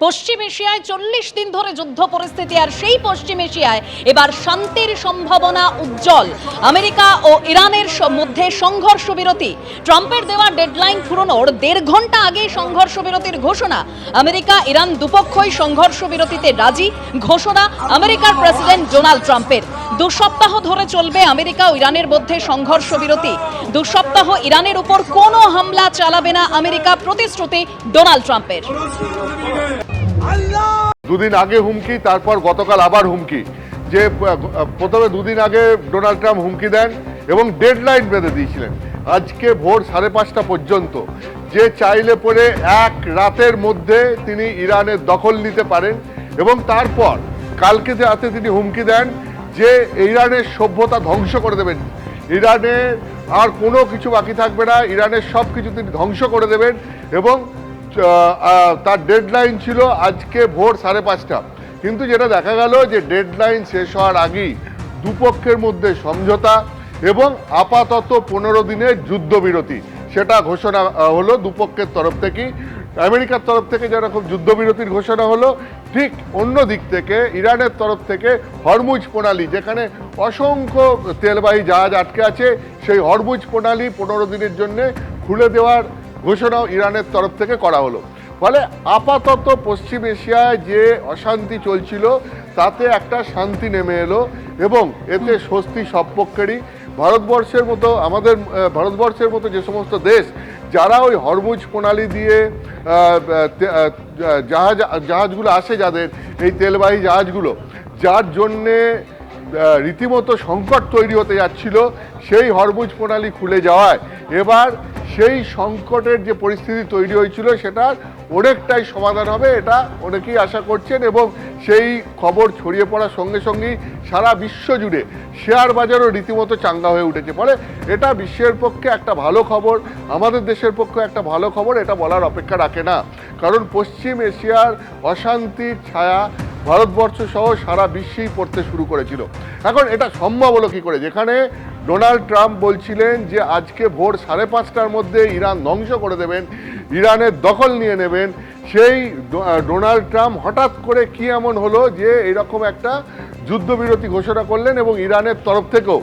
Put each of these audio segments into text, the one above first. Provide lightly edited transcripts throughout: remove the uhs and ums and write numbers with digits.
পশ্চিম এশিয়ায় 40 দিন ধরে যুদ্ধ পরিস্থিতি, আর সেই পশ্চিম এশিয়ায় এবার শান্তির সম্ভাবনা উজ্জ্বল। আমেরিকা ও ইরানের মধ্যে সংঘর্ষ বিরতি। ট্রাম্পের দেওয়া ডেডলাইন ফুরোনোর 1.5 ঘন্টা আগে সংঘর্ষ বিরতির ঘোষণা। আমেরিকা ইরান দুপক্ষই সংঘর্ষ বিরতিতে রাজি। ঘোষণা আমেরিকার প্রেসিডেন্ট ডোনাল্ড ট্রাম্পের। 2 সপ্তাহ ধরে চলবে আমেরিকা ও ইরানের মধ্যে সংঘর্ষ বিরতি। 2 সপ্তাহ ইরানের উপর কোনো হামলা চালাবে না আমেরিকা, প্রতিশ্রুতি ডোনাল্ড ট্রাম্পের। দুদিন আগে হুমকি, তারপর গতকাল আবার হুমকি। যে প্রথমে দুদিন আগে ডোনাল্ড ট্রাম্প হুমকি দেন এবং ডেডলাইন বেঁধে দিয়েছিলেন আজকে ভোর 5:30 পর্যন্ত, যে চাইলে পরে 1 রাতের মধ্যে তিনি ইরানের দখল নিতে পারেন। এবং তারপর কালকে রাতে তিনি হুমকি দেন যে ইরানের সভ্যতা ধ্বংস করে দেবেন, ইরানের আর কোনো কিছু বাকি থাকবে না, ইরানের সব কিছু তিনি ধ্বংস করে দেবেন। এবং তার ডেডলাইন ছিল আজকে ভোর 5:30। কিন্তু যেটা দেখা গেল যে ডেডলাইন শেষ হওয়ার আগেই দুপক্ষের মধ্যে সমঝোতা এবং আপাতত 15 দিনের যুদ্ধবিরতি সেটা ঘোষণা হলো দুপক্ষের তরফ থেকেই। আমেরিকার তরফ থেকে যেরকম যুদ্ধবিরতির ঘোষণা হলো, ঠিক অন্য দিক থেকে ইরানের তরফ থেকে হরমুজ প্রণালী, যেখানে অসংখ্য তেলবাহী জাহাজ আটকে আছে, সেই হরমুজ প্রণালী 15 দিনের জন্য খুলে দেওয়ার ঘোষণাও ইরানের তরফ থেকে করা হলো। ফলে আপাতত পশ্চিম এশিয়ায় যে অশান্তি চলছিল তাতে একটা শান্তি নেমে এলো এবং এতে স্বস্তি সব পক্ষেরই। ভারতবর্ষের মতো ভারতবর্ষের মতো যে সমস্ত দেশ যারা ওই হরমুজ প্রণালী দিয়ে জাহাজগুলো আসে, যাদের এই তেলবাহী জাহাজগুলো, যার জন্যে রীতিমতো সংকট তৈরি হতে যাচ্ছিল, সেই হরমুজ প্রণালী খুলে যাওয়ায় এবার সেই সংকটের যে পরিস্থিতি তৈরি হয়েছিল সেটার অনেকটাই সমাধান হবে, এটা অনেকেই আশা করছেন। এবং সেই খবর ছড়িয়ে পড়ার সঙ্গে সঙ্গেই সারা বিশ্ব জুড়ে শেয়ার বাজারও রীতিমতো চাঙ্গা হয়ে উঠেছে। ফলে এটা বিশ্বের পক্ষে একটা ভালো খবর, আমাদের দেশের পক্ষে একটা ভালো খবর, এটা বলার অপেক্ষা রাখে না। কারণ পশ্চিম এশিয়ার অশান্তির ছায়া ভারতবর্ষ সহ সারা বিশ্বেই পড়তে শুরু করেছিল। এখন এটা সম্ভব হলো কী করে, যেখানে ডোনাল্ড ট্রাম্প বলছিলেন যে আজকে ভোর 5:30টার মধ্যে ইরান ধ্বংস করে দেবেন, ইরানের দখল নিয়ে নেবেন, সেই ডোনাল্ড ট্রাম্প হঠাৎ করে কি এমন হলো যে এরকম একটা যুদ্ধবিরতি ঘোষণা করলেন এবং ইরানের তরফ থেকেও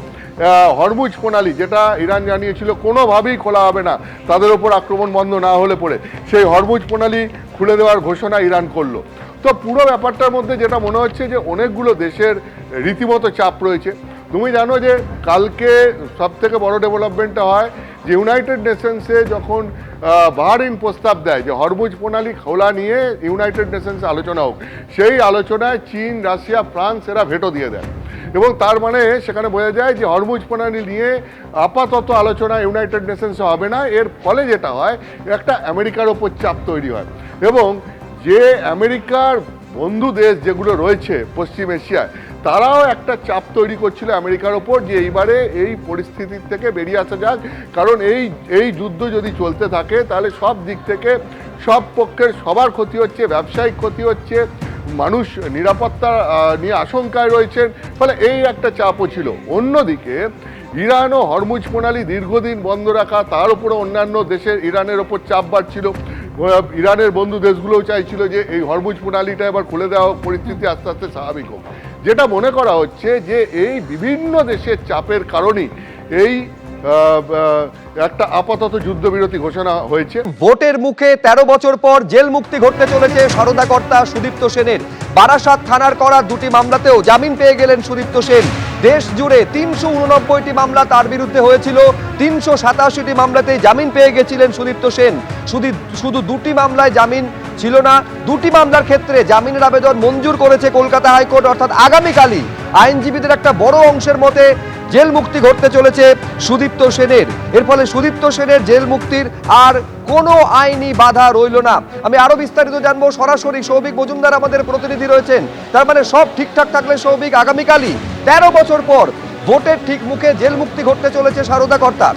হরমুজ প্রণালী, যেটা ইরান জানিয়েছিল কোনোভাবেই খোলা হবে না তাদের ওপর আক্রমণ বন্ধ না হলে পরে, সেই হরমুজ প্রণালী খুলে দেওয়ার ঘোষণা ইরান করলো। তো পুরো ব্যাপারটার মধ্যে যেটা মনে হচ্ছে যে অনেকগুলো দেশের রীতিমতো চাপ রয়েছে। তুমি জানো যে কালকে সবথেকে বড় ডেভেলপমেন্টটা হয় যে ইউনাইটেড নেশনসে যখন বাহরিন প্রস্তাব দেয় যে হরমুজ প্রণালী খোলা নিয়ে ইউনাইটেড নেশনসে আলোচনা হোক, সেই আলোচনায় চীন, রাশিয়া, ফ্রান্স এরা ভেটো দিয়ে দেয়। এবং তার মানে সেখানে বোঝা যায় যে হরমুজ প্রণালী নিয়ে আপাতত আলোচনা ইউনাইটেড নেশনসে হবে না। এর ফলে যেটা হয়, একটা আমেরিকার ওপর চাপ তৈরি হয় এবং যে আমেরিকার বন্ধু দেশ যেগুলো রয়েছে পশ্চিম এশিয়ায়, তারাও একটা চাপ তৈরি করছিল আমেরিকার ওপর যে এইবারে এই পরিস্থিতির থেকে বেরিয়ে আসা যাক। কারণ এই যুদ্ধ যদি চলতে থাকে তাহলে সব দিক থেকে সব পক্ষের সবার ক্ষতি হচ্ছে, ব্যবসায়িক ক্ষতি হচ্ছে, মানুষ নিরাপত্তা নিয়ে আশঙ্কায় রয়েছেন। ফলে এই একটা চাপও ছিল। অন্যদিকে ইরান ও হরমুজ প্রণালী দীর্ঘদিন বন্ধ রাখা, তার উপরে অন্যান্য দেশের ইরানের ওপর চাপ বাড়ছিল। ইরানের বন্ধু দেশগুলোও চাইছিল যে এই হরমুজ প্রণালীটা এবার খুলে দেওয়া হোক, পরিস্থিতি আস্তে আস্তে স্বাভাবিক হোক। যেটা মনে করা হচ্ছে যে এই বিভিন্ন দেশের চাপের কারণেই এই একটা আপাতত যুদ্ধবিরতি ঘোষণা হয়েছে। ভোটের মুখে 13 বছর পর জেল মুক্তি ঘটতে চলেছে সারদা কর্তা সুদীপ্ত সেনের। বারাসাত থানার করা 2টি মামলাতেও জামিন পেয়ে গেলেন সুদীপ্ত সেন। দেশ জুড়ে 389টি মামলা তার বিরুদ্ধে হয়েছিল, 387টি মামলাতেই জামিন পেয়ে গেছিলেন সুদীপ্ত সেন। শুধু 2টি মামলায় জামিন ছিল না, 2টি মামলার ক্ষেত্রে জামিনের আবেদন মঞ্জুর করেছে কলকাতা হাইকোর্ট। অর্থাৎ আগামীকালই আইনজীবীদের একটা বড় অংশের মতে জেল মুক্তি ঘটতে চলেছে সুদীপ্ত সেনের। এর ফলে সুদীপ্ত সেনের জেল মুক্তির আর কোনো আইনি বাধা রইল না। আমি আরো বিস্তারিত জানবো, সরাসরি সৌভিক মজুমদার আমাদের প্রতিনিধি রয়েছেন। তার মানে সব ঠিকঠাক থাকলে সৌভিক, আগামীকালই 13 বছর পর ভোটের ঠিক মুখে জেল মুক্তি ঘটতে চলেছে সারদা কর্তার।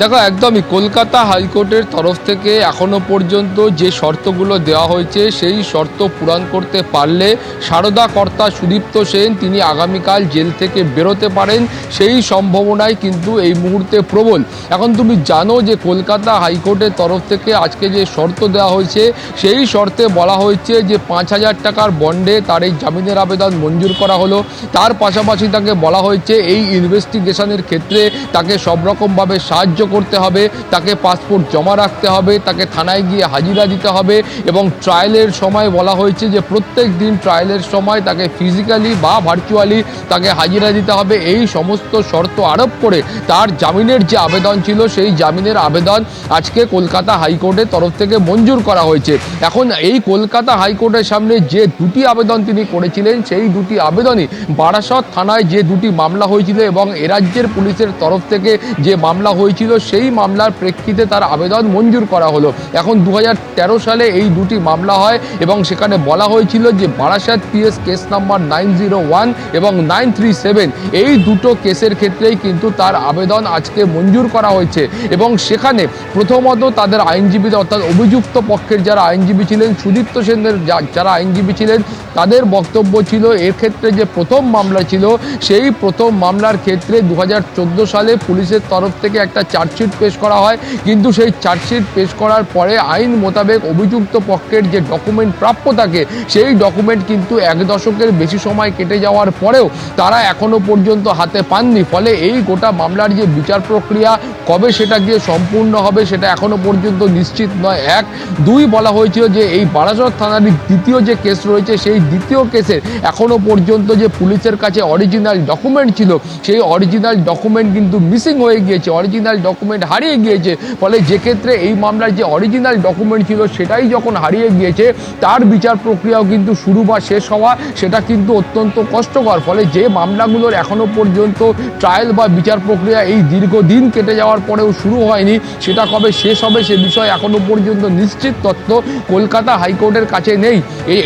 দেখো, একদমই কলকাতা হাইকোর্টের তরফ থেকে এখনো পর্যন্ত যে শর্তগুলো দেওয়া হয়েছে সেই শর্ত পূরণ করতে পারলে সারদা কর্তা সুদীপ্ত সেন তিনি আগামীকাল জেল থেকে বেরোতে পারেন, সেই সম্ভাবনাই কিন্তু এই মুহূর্তে প্রবল। এখন তুমি জানো যে কলকাতা হাইকোর্টের তরফ থেকে আজকে যে শর্ত দেওয়া হয়েছে সেই শর্তে বলা হয়েছে যে 5,000 টাকার বন্ডে তার এই জামিনের আবেদন মঞ্জুর করা হলো। তার পাশাপাশি তাকে বলা হয়েছে এই ইনভেস্টিগেশনের ক্ষেত্রে তাকে সব রকমভাবে সাহায্য করতে হবে, তাকে পাসপোর্ট জমা রাখতে হবে, তাকে থানায় গিয়ে হাজিরা দিতে হবে এবং ট্রায়ালের সময় বলা হয়েছে যে প্রত্যেক দিন ট্রায়ালের সময় তাকে ফিজিক্যালি বা ভার্চুয়ালি তাকে হাজিরা দিতে হবে। এই সমস্ত শর্ত আরোপ করে তার জামিনের যে আবেদন ছিল সেই জামিনের আবেদন আজকে কলকাতা হাইকোর্টের তরফ থেকে মঞ্জুর করা হয়েছে। এখন এই কলকাতা হাইকোর্টের সামনে যে দুটি আবেদন তিনি করেছিলেন সেই দুটি আবেদনই বারাসত থানায় যে দুটি মামলা হয়েছিল এবং রাজ্যের পুলিশের তরফ থেকে যে মামলা হয়েছিল সেই মামলার প্রেক্ষিতে তার আবেদন মঞ্জুর করা হলো। এখন 2013 সালে এই দুটি মামলা হয় এবং সেখানে বলা হয়েছিল যে বারাসাত পিএস কেস নাম্বার 901 এবং 937 এই দুটো কেসের ক্ষেত্রেই কিন্তু তার আবেদন আজকে মঞ্জুর করা হয়েছে এবং সেখানে প্রথমত তাদের আইনজীবী অর্থাৎ অভিযুক্ত পক্ষের যারা আইনজীবী ছিলেন সুদীপ্ত সেনের যারা আইনজীবী ছিলেন তাদের বক্তব্য ছিল এর ক্ষেত্রে যে প্রথম মামলা ছিল সেই প্রথম মামলার ক্ষেত্রে 2014 সালে পুলিশের তরফ থেকে একটা চার্জশিট পেশ করা হয়, কিন্তু সেই চার্জশিট পেশ করার পরে আইন মোতাবেক অভিযুক্ত পক্ষের যে ডকুমেন্ট প্রাপ্য থাকে সেই ডকুমেন্ট কিন্তু 1 দশকের বেশি সময় কেটে যাওয়ার পরেও তারা এখনো পর্যন্ত হাতে পাননি। ফলে এই গোটা মামলার যে বিচার প্রক্রিয়া কবে সেটা গিয়ে সম্পূর্ণ হবে সেটা এখনো পর্যন্ত নিশ্চিত নয়। 1, 2 বলা হয়েছিল যে এই বারাসত থানার দ্বিতীয় যে কেস রয়েছে সেই দ্বিতীয় কেসে এখনো পর্যন্ত যে পুলিশের কাছে অরিজিনাল ডকুমেন্ট ছিল সেই অরিজিনাল ডকুমেন্ট কিন্তু মিসিং হয়ে গিয়েছে, অরিজিনাল ডকুমেন্ট হারিয়ে গিয়েছে। ফলে যে ক্ষেত্রে এই মামলার যে অরিজিনাল ডকুমেন্ট ছিল সেটাই যখন হারিয়ে গিয়েছে তার বিচার প্রক্রিয়াও কিন্তু শুরু বা শেষ হওয়া সেটা কিন্তু অত্যন্ত কষ্টকর। ফলে যে মামলাগুলোর এখনো পর্যন্ত ট্রায়াল বা বিচার প্রক্রিয়া এই দীর্ঘদিন কেটে যাওয়ার পরেও শুরু হয়নি সেটা কবে শেষ হবে সে বিষয়ে এখনো পর্যন্ত নিশ্চিত তথ্য কলকাতা হাইকোর্টের কাছে নেই।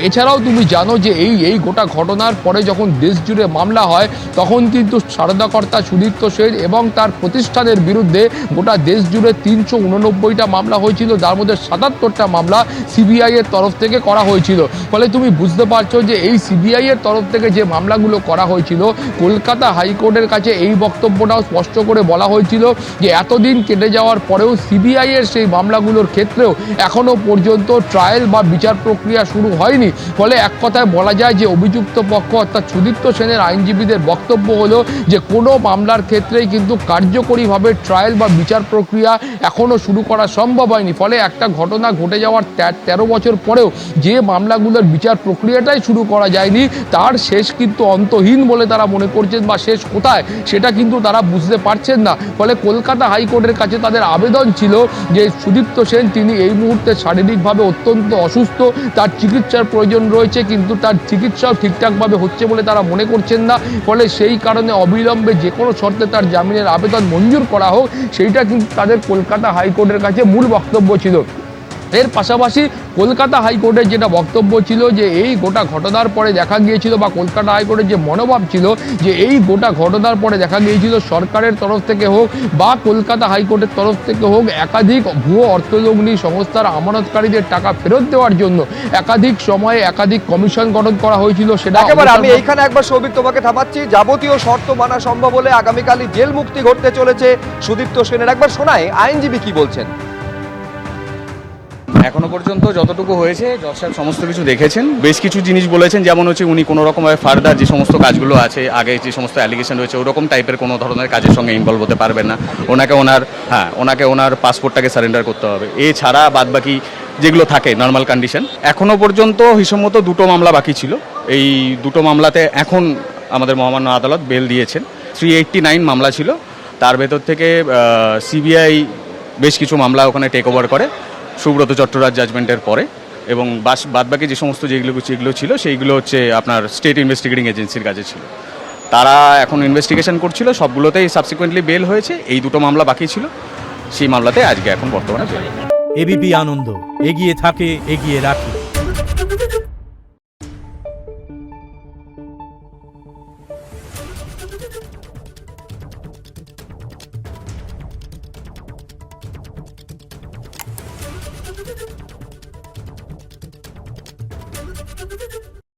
এছাড়াও তুমি জানো যে এই গোটা ঘটনার পরে যখন দেশ জুড়ে মামলা হয় তখন কিন্তু সারদা কর্তা সুদীপ্ত সেন এবং তার প্রতিষ্ঠানের বিরুদ্ধে গোটা দেশ জুড়ে 389টা মামলা হয়েছিল, যার মধ্যে 77টা মামলা সিবিআই এর তরফ থেকে করা হয়েছিল। ফলে তুমি বুঝতে পারছো যে এই সিবিআই এর তরফ থেকে যে মামলাগুলো করা হয়েছিল কলকাতা হাইকোর্টের কাছে এই বক্তব্যটাও স্পষ্ট করে বলা হয়েছিল যে এতদিন কেটে যাওয়ার পরেও সিবিআই এর সেই মামলাগুলোর ক্ষেত্রেও এখনো পর্যন্ত ট্রায়াল বা বিচার প্রক্রিয়া শুরু হয়নি। ফলে এক কথায় বলা যায় যে অভিযুক্ত পক্ষ অর্থাৎ সুদীপ্ত সেনের আইনজীবীদের বক্তব্য হলো যে কোনো মামলার ক্ষেত্রেই কিন্তু কার্যকরীভাবে ট্রায়াল বা বিচার প্রক্রিয়া এখনও শুরু করা সম্ভব হয়নি। ফলে একটা ঘটনা ঘটে যাওয়ার 13 বছর পরেও যে মামলাগুলোর বিচার প্রক্রিয়াটাই শুরু করা যায়নি তার শেষ কিন্তু অন্তহীন বলে তারা মনে করছেন বা শেষ কোথায় সেটা কিন্তু তারা বুঝতে পারছেন না। ফলে কলকাতা হাইকোর্টের কাছে তাদের আবেদন ছিল যে সুদীপ্ত সেন তিনি এই মুহূর্তে শারীরিকভাবে অত্যন্ত অসুস্থ, তার চিকিৎসার প্রয়োজন রয়েছে কিন্তু তার চিকিৎসাও ঠিকঠাকভাবে হচ্ছে বলে তারা মনে করছেন না। ফলে সেই কারণে অবিলম্বে যে কোনো শর্তে তার জামিনের আবেদন মঞ্জুর করা হোক সেইটা কিন্তু তাদের কলকাতা হাইকোর্টের কাছে মূল বক্তব্য ছিল। এর পাশাপাশি কলকাতা হাইকোর্টের যেটা বক্তব্য ছিল যে এই গোটা ঘটনার পরে দেখা গিয়েছিল বা কলকাতা হাইকোর্টের যে মনোভাব ছিল যে এই গোটা ঘটনার পরে দেখা গিয়েছিল সরকারের তরফ থেকে হোক বা কলকাতা হাইকোর্টের তরফ থেকে হোক একাধিক ভুয়ো অর্থলগ্নি সংস্থার আমানতকারীদের টাকা ফেরত দেওয়ার জন্য একাধিক সময়ে একাধিক কমিশন গঠন করা হয়েছিল। সেটা একেবারে আমি এইখানে একবার সৌভিক তোমাকে থামাচ্ছি। যাবতীয় শর্ত মানা সম্ভব হলে আগামীকালই জেল মুক্তি ঘটতে চলেছে সুদীপ্ত সেনের। একবার শোনায় আইনজীবী কি বলছেন। এখনো পর্যন্ত যতটুকু হয়েছে জজ সাহেব সমস্ত কিছু দেখেছেন, বেশ কিছু জিনিস বলেছেন, যেমন হচ্ছে উনি কোনো রকমভাবে ফার্দার যে সমস্ত কাজগুলো আছে আগে যে সমস্ত অ্যালিগেশন রয়েছে ওরকম টাইপের কোনো ধরনের কাজের সঙ্গে ইনভলভ হতে পারবেন না। ওনাকে ওনার পাসপোর্টটাকে সারেন্ডার করতে হবে। এছাড়া বাদবাকি যেগুলো থাকে নর্মাল কন্ডিশন। এখনো পর্যন্ত হিসম্মত 2টো মামলা বাকি ছিল। এই 2টো মামলাতে এখন আমাদের মহামান্য আদালত বেল দিয়েছেন। 389 মামলা ছিল, তার ভেতর থেকে সিবিআই বেশ কিছু মামলা ওখানে টেক ওভার করে সুব্রত চট্টরাজ জাজমেন্টের পরে, এবং বাদবাকি যে সমস্ত যেগুলো ছিল সেইগুলো হচ্ছে আপনার স্টেট ইনভেস্টিগেটিং এজেন্সির কাছে ছিল। তারা এখন ইনভেস্টিগেশন করছিল, সবগুলোতেই সাবসিকুয়েন্টলি বেল হয়েছে। এই 2টো মামলা বাকি ছিল, সেই মামলাতে আজকে এখন বর্তমানে বেল। এবিপি আনন্দ এগিয়ে থাকে, এগিয়ে রাখে।